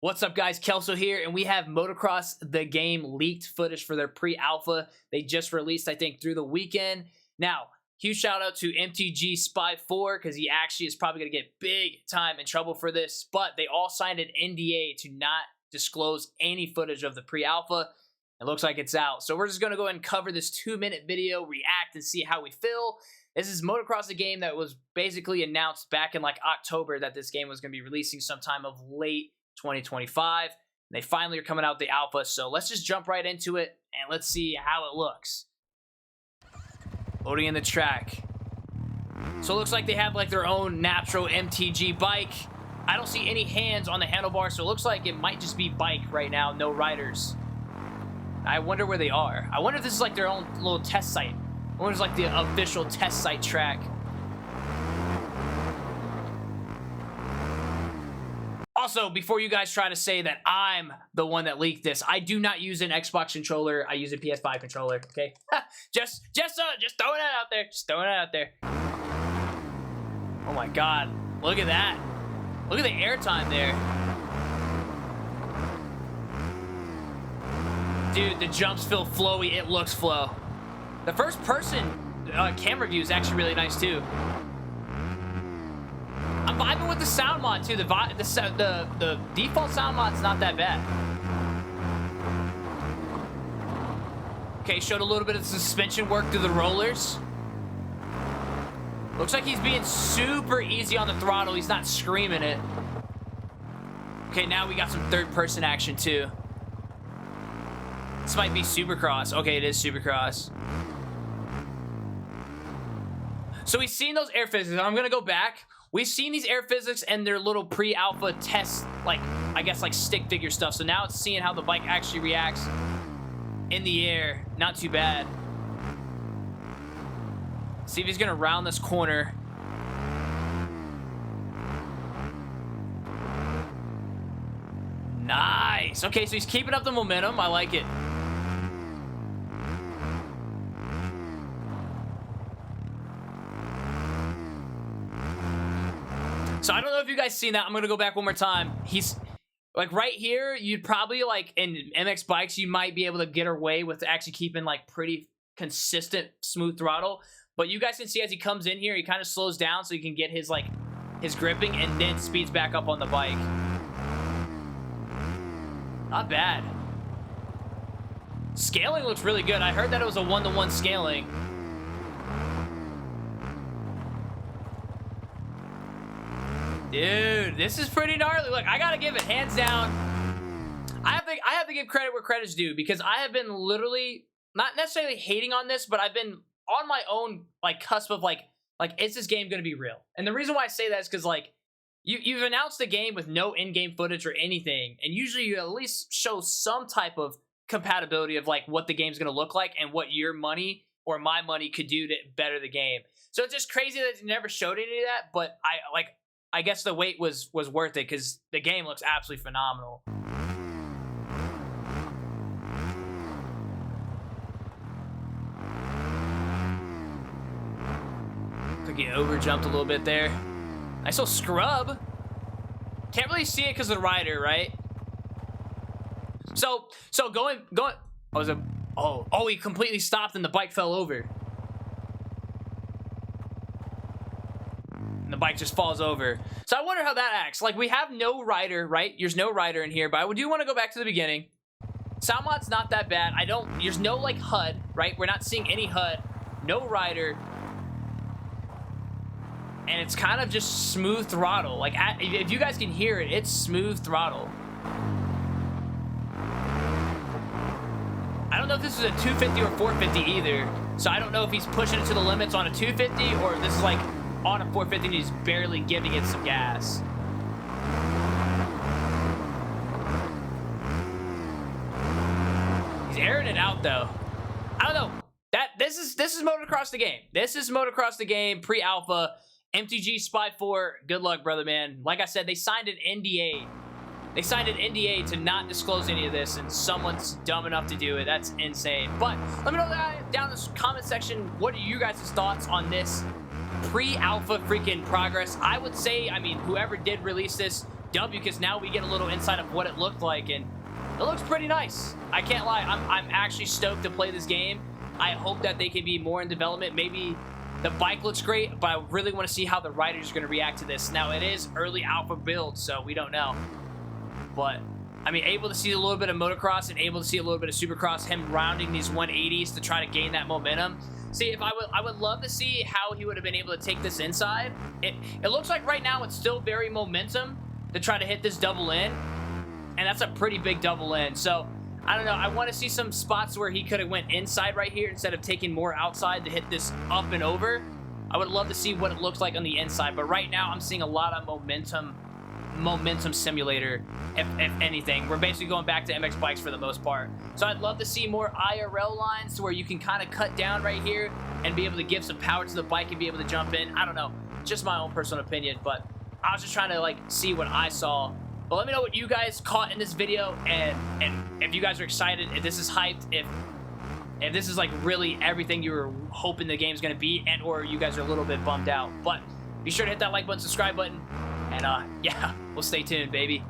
What's up, guys? Kelso here, and we have Motocross the game leaked footage for their pre-alpha. They just released, I think, through the weekend. Now, huge shout out to MTG Spy 4 because he actually is probably going to get big time in trouble for this, but they all signed an NDA to not disclose any footage of the pre-alpha. It looks like it's out. So we're just going to go ahead and cover this 2-minute video, react, and see how we feel. This is Motocross, a game that was basically announced back in like October that this game was going to be releasing sometime of late 2025. And they finally are coming out with the alpha. So let's just jump right into it and let's see how it looks. Loading in the track. So it looks like they have like their own natural MTG bike. I don't see any hands on the handlebar, so it looks like it might just be bike right now, no riders. I wonder where they are. I wonder if this is like their own little test site. I wonder if it's like the official test site track. Also, before you guys try to say that I'm the one that leaked this, I do not use an Xbox controller. I use a PS5 controller, okay? just throwing it out there. Just throwing it out there. Oh my god. Look at that. Look at the airtime there. Dude, the jumps feel flowy. It looks flow. The first person camera view is actually really nice too. I'm vibing with the sound mod too. The default sound mod's not that bad. Okay, showed a little bit of suspension work through the rollers. Looks like he's being super easy on the throttle. He's not screaming it. Okay, now we got some third-person action too. This might be Supercross. Okay, it is Supercross. So we've seen those air physics. I'm gonna go back. We've seen these air physics and their little pre-alpha test, like, I guess, like stick figure stuff. So now it's seeing how the bike actually reacts in the air. Not too bad. See if he's gonna round this corner. Nice. Okay, so he's keeping up the momentum. I like it. So I don't know if you guys seen that. I'm going to go back one more time. He's like right here. You'd probably like in MX Bikes, you might be able to get away with actually keeping like pretty consistent smooth throttle. But you guys can see as he comes in here, he kind of slows down so he can get his like his gripping and then speeds back up on the bike. Not bad. Scaling looks really good. I heard that it was a 1-to-1 scaling. Dude, this is pretty gnarly. Look, I gotta give it hands down. I have to give credit where credit's due because I have been literally not necessarily hating on this, but I've been on my own like cusp of like is this game gonna be real? And the reason why I say that is because like you've announced a game with no in-game footage or anything, and usually you at least show some type of compatibility of like what the game's gonna look like and what your money or my money could do to better the game. So it's just crazy that they never showed any of that, but I guess the wait was worth it because the game looks absolutely phenomenal. Could get over jumped a little bit there. Nice little scrub. Can't really see it because of the rider, right? So going. Oh, he completely stopped and the bike fell over. The bike just falls over. So I wonder how that acts. Like, we have no rider, right? There's no rider in here, but I do want to go back to the beginning. Sound mod's not that bad. There's no, like, HUD, right? We're not seeing any HUD. No rider. And it's kind of just smooth throttle. Like, if you guys can hear it, it's smooth throttle. I don't know if this is a 250 or 450 either. So I don't know if he's pushing it to the limits on a 250 or if this is, like, on a 450 and he's barely giving it some gas. He's airing it out though. I don't know. This is Motocross the game. This is Motocross the game pre-alpha. MTG Spy 4. Good luck, brother, man. Like I said, they signed an NDA. They signed an NDA to not disclose any of this, and someone's dumb enough to do it. That's insane. But let me know down in the comment section, what are you guys' thoughts on this pre-alpha freaking progress? I would say, I mean, whoever did release this, W, because now we get a little insight of what it looked like, and it looks pretty nice. I can't lie. I'm actually stoked to play this game. I hope that they can be more in development. Maybe the bike looks great, but I really want to see how the riders are going to react to this. Now, it is early alpha build, so we don't know. But, I mean, able to see a little bit of motocross and able to see a little bit of supercross, him rounding these 180s to try to gain that momentum. See, if I would love to see how he would have been able to take this inside. It looks like right now it's still very momentum to try to hit this double in, and that's a pretty big double in. So, I don't know. I want to see some spots where he could have went inside right here instead of taking more outside to hit this up and over. I would love to see what it looks like on the inside, but right now I'm seeing a lot of momentum simulator, if anything. We're basically going back to MX Bikes for the most part. So I'd love to see more IRL lines to where you can kind of cut down right here and be able to give some power to the bike and be able to jump in. I don't know. Just my own personal opinion, but I was just trying to like see what I saw. But let me know what you guys caught in this video, and if you guys are excited, if this is hyped, if this is like really everything you were hoping the game's gonna be, and or you guys are a little bit bummed out. But be sure to hit that like button, subscribe button, and yeah, we'll stay tuned, baby.